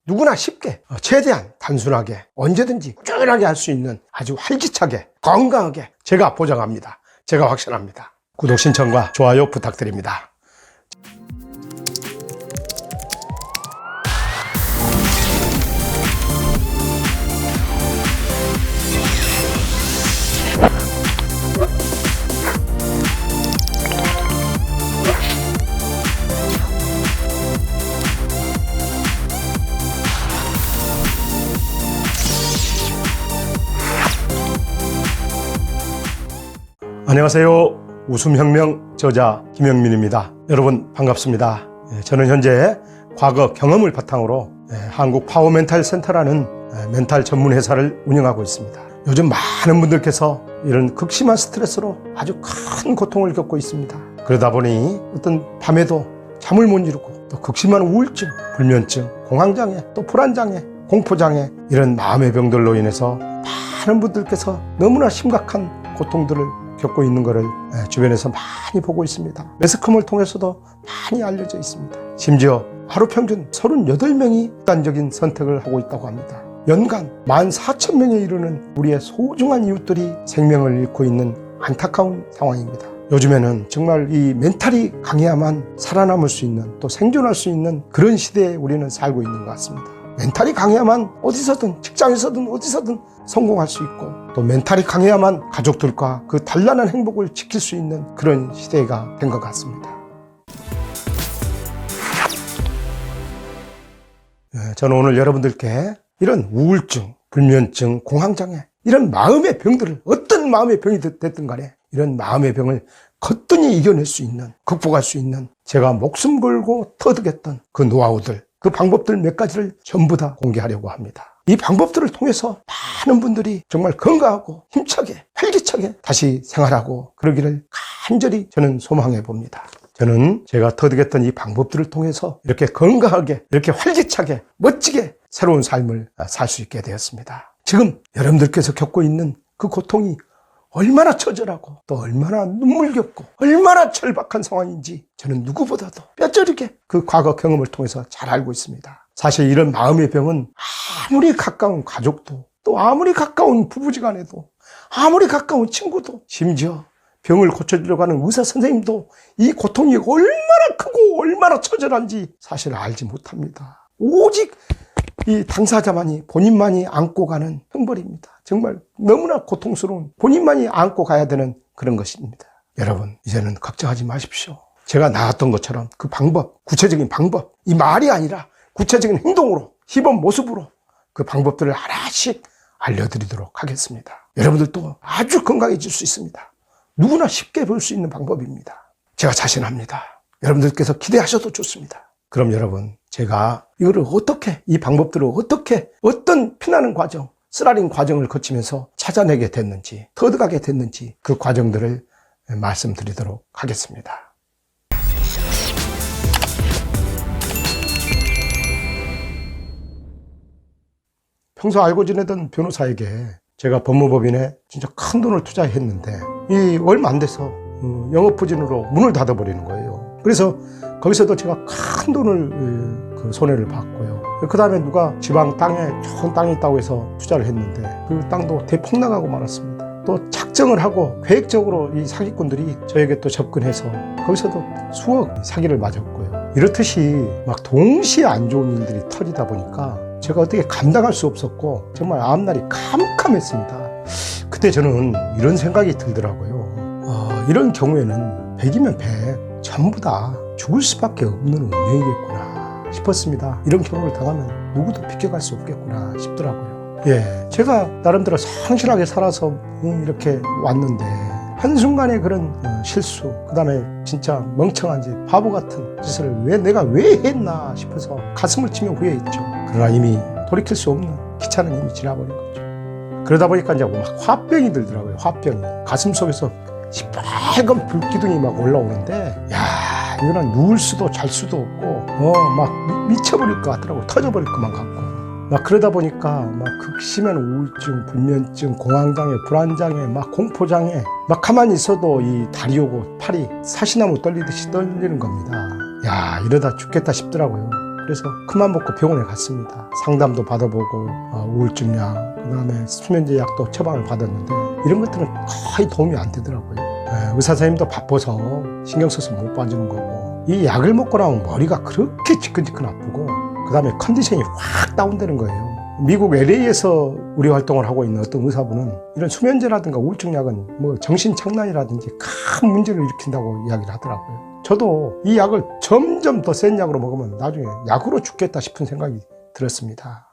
누구나 쉽게 최대한 단순하게 언제든지 꾸준하게 할 수 있는 아주 활기차게 건강하게 제가 보장합니다. 제가 확신합니다. 구독 신청과 좋아요 부탁드립니다. 안녕하세요. 웃음혁명 저자 김영민입니다. 여러분 반갑습니다. 저는 현재 과거 경험을 바탕으로 한국 파워멘탈센터라는 멘탈 전문 회사를 운영하고 있습니다. 요즘 많은 분들께서 이런 극심한 스트레스로 아주 큰 고통을 겪고 있습니다. 그러다 보니 어떤 밤에도 잠을 못 이루고 또 극심한 우울증, 불면증, 공황장애, 또 불안장애, 공포장애 이런 마음의 병들로 인해서 많은 분들께서 너무나 심각한 고통들을 겪고 있는 것을 주변에서 많이 보고 있습니다. 매스컴을 통해서도 많이 알려져 있습니다. 심지어 하루 평균 38명이 극단적인 선택을 하고 있다고 합니다. 연간 14,000명에 이르는 우리의 소중한 이웃들이 생명을 잃고 있는 안타까운 상황입니다. 요즘에는 정말 이 멘탈이 강해야만 살아남을 수 있는 또 생존할 수 있는 그런 시대에 우리는 살고 있는 것 같습니다. 멘탈이 강해야만 어디서든 직장에서든 어디서든 성공할 수 있고 또 멘탈이 강해야만 가족들과 그 단란한 행복을 지킬 수 있는 그런 시대가 된 것 같습니다. 저는 오늘 여러분들께 이런 우울증, 불면증, 공황장애 이런 마음의 병들을 어떤 마음의 병이 됐든 간에 이런 마음의 병을 거뜬히 이겨낼 수 있는 극복할 수 있는 제가 목숨 걸고 터득했던 그 노하우들 그 방법들 몇 가지를 전부 다 공개하려고 합니다. 이 방법들을 통해서 많은 분들이 정말 건강하고 힘차게 활기차게 다시 생활하고 그러기를 간절히 저는 소망해 봅니다. 저는 제가 터득했던 이 방법들을 통해서 이렇게 건강하게 이렇게 활기차게 멋지게 새로운 삶을 살 수 있게 되었습니다. 지금 여러분들께서 겪고 있는 그 고통이 얼마나 처절하고 또 얼마나 눈물겹고 얼마나 절박한 상황인지 저는 누구보다도 뼈저리게 그 과거 경험을 통해서 잘 알고 있습니다. 사실 이런 마음의 병은 아무리 가까운 가족도 또 아무리 가까운 부부지간에도 아무리 가까운 친구도 심지어 병을 고쳐주려고 하는 의사 선생님도 이 고통이 얼마나 크고 얼마나 처절한지 사실 알지 못합니다. 오직 이 당사자만이 본인만이 안고 가는 형벌입니다. 정말 너무나 고통스러운 본인만이 안고 가야 되는 그런 것입니다. 여러분 이제는 걱정하지 마십시오. 제가 나왔던 것처럼 그 방법, 구체적인 방법, 이 말이 아니라 구체적인 행동으로 시범 모습으로 그 방법들을 하나씩 알려드리도록 하겠습니다. 여러분들도 아주 건강해질 수 있습니다. 누구나 쉽게 볼 수 있는 방법입니다. 제가 자신합니다. 여러분들께서 기대하셔도 좋습니다. 그럼 여러분 제가 이거를 어떻게 이 방법들을 어떻게 어떤 피나는 과정 쓰라린 과정을 거치면서 찾아내게 됐는지 터득하게 됐는지 그 과정들을 말씀드리도록 하겠습니다. 평소 알고 지내던 변호사에게 제가 법무법인에 진짜 큰 돈을 투자했는데 이 얼마 안 돼서 영업부진으로 문을 닫아버리는 거예요. 그래서 거기서도 제가 큰 돈을 그 손해를 봤고요. 그 다음에 누가 지방 땅에 좋은 땅이 있다고 해서 투자를 했는데 그 땅도 대폭락하고 말았습니다. 또 작정을 하고 계획적으로 이 사기꾼들이 저에게 또 접근해서 거기서도 수억 사기를 맞았고요. 이렇듯이 막 동시에 안 좋은 일들이 터지다 보니까 제가 어떻게 감당할 수 없었고 정말 앞날이 캄캄했습니다. 그때 저는 이런 생각이 들더라고요. 이런 경우에는 100이면 100 전부 다 죽을 수밖에 없는 운명이겠구나 싶었습니다. 이런 경우를 당하면 누구도 비켜갈 수 없겠구나 싶더라고요. 제가 나름대로 성실하게 살아서 이렇게 왔는데 한순간에 그런 실수, 그 다음에 진짜 멍청한 짓, 바보 같은 짓을 내가 왜 했나 싶어서 가슴을 치며 후회했죠. 그러나 이미 돌이킬 수 없는 기차는 이미 지나버린 거죠. 그러다 보니까 이제 막 화병이 들더라고요. 화병이. 가슴 속에서 시뻘건 불기둥이 막 올라오는데 이거는 누울 수도 잘 수도 없고 막 미쳐버릴 것 같더라고요. 터져버릴 것만 같고 막 그러다 보니까 막 극심한 우울증, 불면증, 공황장애, 불안장애, 막 공포장애 막 가만히 있어도 이 다리 오고 팔이 사시나무 떨리듯이 떨리는 겁니다. 이러다 죽겠다 싶더라고요. 그래서 큰맘 먹고 병원에 갔습니다. 상담도 받아보고 우울증 약, 그 다음에 수면제 약도 처방을 받았는데 이런 것들은 거의 도움이 안 되더라고요. 의사 선생님도 바빠서 신경 써서 못 봐주는 거고, 이 약을 먹고 나면 머리가 그렇게 지끈지끈 아프고 그 다음에 컨디션이 확 다운되는 거예요. 미국 LA에서 우리 활동을 하고 있는 어떤 의사분은 이런 수면제라든가 우울증 약은 뭐 정신착란이라든지 큰 문제를 일으킨다고 이야기를 하더라고요. 저도 이 약을 점점 더 센 약으로 먹으면 나중에 약으로 죽겠다 싶은 생각이 들었습니다.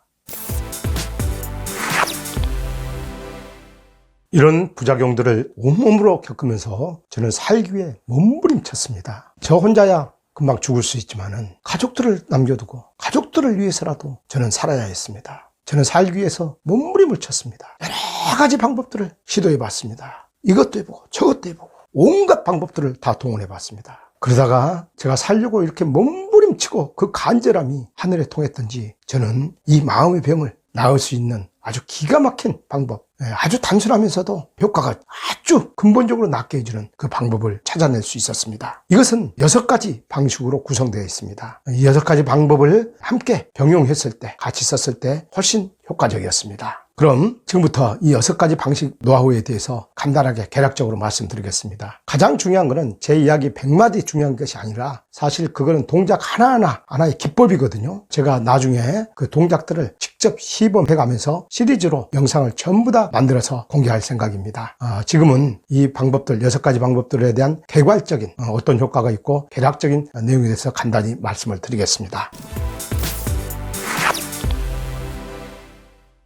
이런 부작용들을 온몸으로 겪으면서 저는 살기 위해 몸부림쳤습니다. 저 혼자야 금방 죽을 수 있지만은 가족들을 남겨두고 가족들을 위해서라도 저는 살아야 했습니다. 저는 살기 위해서 몸부림을 쳤습니다. 여러 가지 방법들을 시도해 봤습니다. 이것도 해보고 저것도 해보고 온갖 방법들을 다 동원해 봤습니다. 그러다가 제가 살려고 이렇게 몸부림치고 그 간절함이 하늘에 통했던지 저는 이 마음의 병을 나을 수 있는 아주 기가 막힌 방법, 아주 단순하면서도 효과가 아주 근본적으로 낫게 해주는 그 방법을 찾아낼 수 있었습니다. 이것은 6가지 방식으로 구성되어 있습니다. 이 6가지 방법을 함께 병용했을 때, 같이 썼을 때 훨씬 효과적이었습니다. 그럼 지금부터 이 6가지 방식 노하우에 대해서 간단하게 개략적으로 말씀드리겠습니다. 가장 중요한 것은 제 이야기 100마디 중요한 것이 아니라 사실 그거는 동작 하나하나 하나의 기법이거든요. 제가 나중에 그 동작들을 직접 시범해가면서 시리즈로 영상을 전부 다 만들어서 공개할 생각입니다. 지금은 이 방법들 6가지 방법들에 대한 개괄적인 어떤 효과가 있고 개략적인 내용에 대해서 간단히 말씀을 드리겠습니다.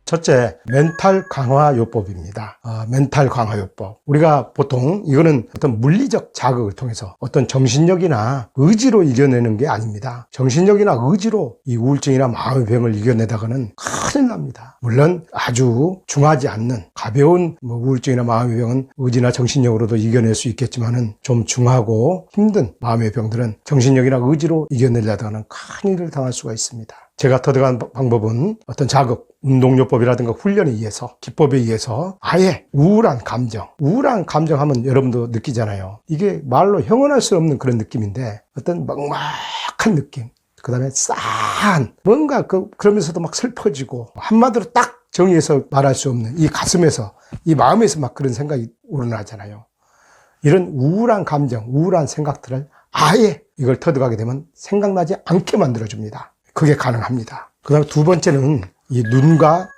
첫째, 멘탈 강화 요법입니다. 멘탈 강화 요법. 우리가 보통 이거는 어떤 물리적 자극을 통해서 어떤 정신력이나 의지로 이겨내는 게 아닙니다. 정신력이나 의지로 이 우울증이나 마음의 병을 이겨내다가는 큰일 납니다. 물론 아주 중하지 않는 가벼운 우울증이나 마음의 병은 의지나 정신력으로도 이겨낼 수 있겠지만은 좀 중하고 힘든 마음의 병들은 정신력이나 의지로 이겨내려다가는 큰일을 당할 수가 있습니다. 제가 터득한 방법은 어떤 자극, 운동요법이라든가 훈련에 의해서, 기법에 의해서 아예 우울한 감정 하면 여러분도 느끼잖아요. 이게 말로 형언할 수 없는 그런 느낌인데 어떤 막막한 느낌, 그 다음에 싸한 뭔가 그러면서도 막 슬퍼지고 한마디로 딱 정의해서 말할 수 없는 이 가슴에서, 이 마음에서 막 그런 생각이 우러나잖아요. 이런 우울한 감정, 우울한 생각들을 아예 이걸 터득하게 되면 생각나지 않게 만들어줍니다. 그게 가능합니다. 그 다음에 2번째는 이 눈과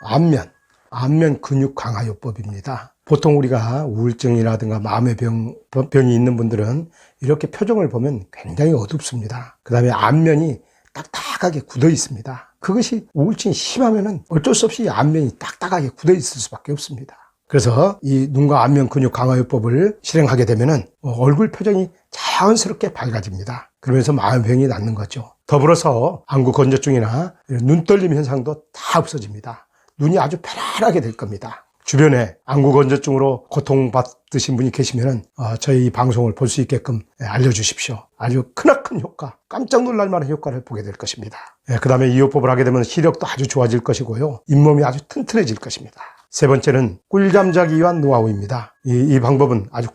안면 근육 강화 요법입니다. 보통 우리가 우울증이라든가 마음의 병이 있는 분들은 이렇게 표정을 보면 굉장히 어둡습니다. 그 다음에 안면이 딱딱하게 굳어 있습니다. 그것이 우울증이 심하면은 어쩔 수 없이 안면이 딱딱하게 굳어 있을 수밖에 없습니다. 그래서 이 눈과 안면 근육 강화 요법을 실행하게 되면은 얼굴 표정이 자연스럽게 밝아집니다. 그러면서 마음의 병이 낫는 거죠. 더불어서 안구 건조증이나 눈떨림 현상도 다 없어집니다. 눈이 아주 편안하게 될 겁니다. 주변에 안구 건조증으로 고통받으신 분이 계시면은 저희 이 방송을 볼 수 있게끔 알려주십시오. 아주 크나큰 효과, 깜짝 놀랄 만한 효과를 보게 될 것입니다. 그 다음에 이 요법을 하게 되면 시력도 아주 좋아질 것이고요. 잇몸이 아주 튼튼해질 것입니다. 3번째는 꿀잠 자기 위한 노하우입니다. 이 방법은 아주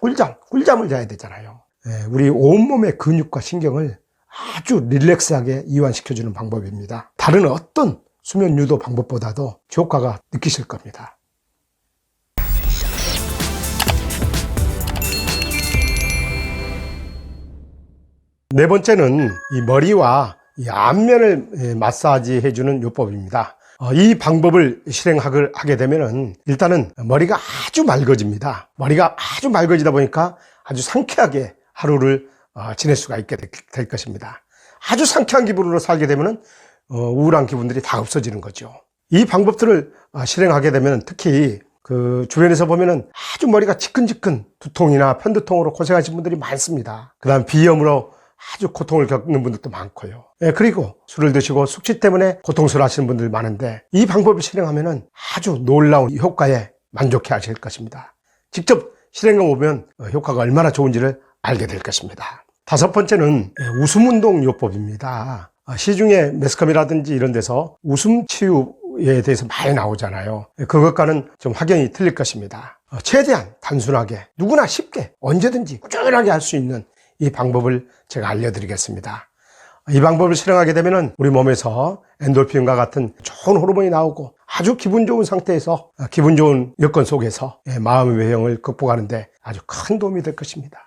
꿀잠을 자야 되잖아요. 우리 온몸의 근육과 신경을 아주 릴렉스하게 이완시켜주는 방법입니다. 다른 어떤 수면 유도 방법보다도 효과가 느끼실 겁니다. 네 번째는 이 머리와 이 안면을 마사지 해주는 요법입니다. 이 방법을 실행하게 되면은 일단은 머리가 아주 맑아집니다. 머리가 아주 맑아지다 보니까 아주 상쾌하게 하루를 지낼 수가 있게 될 것입니다. 아주 상쾌한 기분으로 살게 되면은 우울한 기분들이 다 없어지는 거죠. 이 방법들을 실행하게 되면 특히 그 주변에서 보면은 아주 머리가 지끈지끈 두통이나 편두통으로 고생하신 분들이 많습니다. 그 다음 비염으로 아주 고통을 겪는 분들도 많고요. 그리고 술을 드시고 숙취 때문에 고통스러워 하시는 분들이 많은데 이 방법을 실행하면은 아주 놀라운 효과에 만족해 하실 것입니다. 직접 실행해 보면 효과가 얼마나 좋은지를 알게 될 것입니다. 5번째는 웃음운동 요법입니다. 시중에 매스컴이라든지 이런 데서 웃음 치유에 대해서 많이 나오잖아요. 그것과는 좀 확연히 틀릴 것입니다. 최대한 단순하게 누구나 쉽게 언제든지 꾸준하게 할 수 있는 이 방법을 제가 알려드리겠습니다. 이 방법을 실행하게 되면 우리 몸에서 엔돌핀과 같은 좋은 호르몬이 나오고 아주 기분 좋은 상태에서 기분 좋은 여건 속에서 마음의 외형을 극복하는 데 아주 큰 도움이 될 것입니다.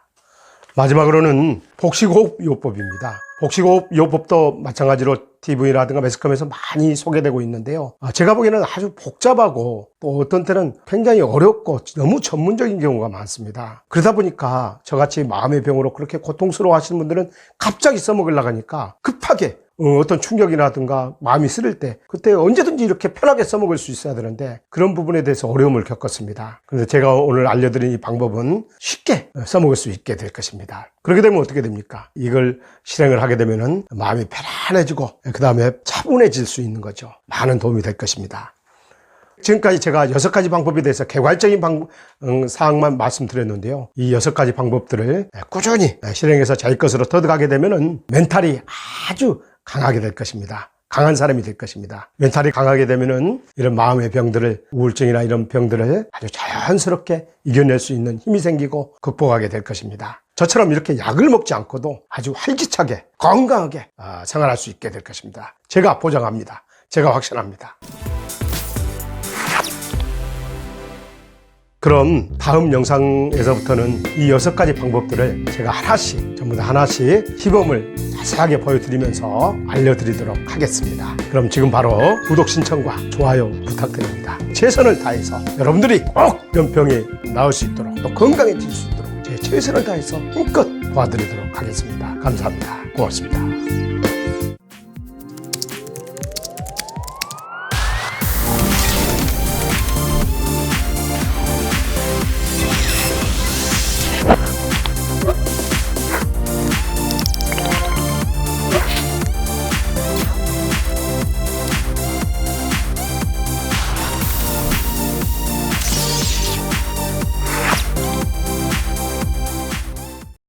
마지막으로는 복식호흡요법입니다. 복식호흡요법도 마찬가지로 TV라든가 매스컴에서 많이 소개되고 있는데요. 제가 보기에는 아주 복잡하고 또 어떤 때는 굉장히 어렵고 너무 전문적인 경우가 많습니다. 그러다 보니까 저같이 마음의 병으로 그렇게 고통스러워 하시는 분들은 갑자기 써먹으려고 하니까 급하게 어떤 충격이라든가 마음이 쓰릴 때 그때 언제든지 이렇게 편하게 써먹을 수 있어야 되는데 그런 부분에 대해서 어려움을 겪었습니다. 그래서 제가 오늘 알려드린 이 방법은 쉽게 써먹을 수 있게 될 것입니다. 그렇게 되면 어떻게 됩니까? 이걸 실행을 하게 되면은 마음이 편안해지고 그 다음에 차분해질 수 있는 거죠. 많은 도움이 될 것입니다. 지금까지 제가 6가지 방법에 대해서 개괄적인 사항만 말씀드렸는데요. 이 6가지 방법들을 꾸준히 실행해서 자기 것으로 터득하게 되면은 멘탈이 아주 강하게 될 것입니다. 강한 사람이 될 것입니다. 멘탈이 강하게 되면은 이런 마음의 병들을, 우울증이나 이런 병들을 아주 자연스럽게 이겨낼 수 있는 힘이 생기고 극복하게 될 것입니다. 저처럼 이렇게 약을 먹지 않고도 아주 활기차게 건강하게 생활할 수 있게 될 것입니다. 제가 보장합니다. 제가 확신합니다. 그럼 다음 영상에서부터는 이 6가지 방법들을 제가 하나씩, 전부 다 하나씩 시범을 자세하게 보여드리면서 알려드리도록 하겠습니다. 그럼 지금 바로 구독 신청과 좋아요 부탁드립니다. 최선을 다해서 여러분들이 꼭 병이 나을 수 있도록 또 건강해질 수 있도록 제 최선을 다해서 힘껏 도와드리도록 하겠습니다. 감사합니다. 고맙습니다.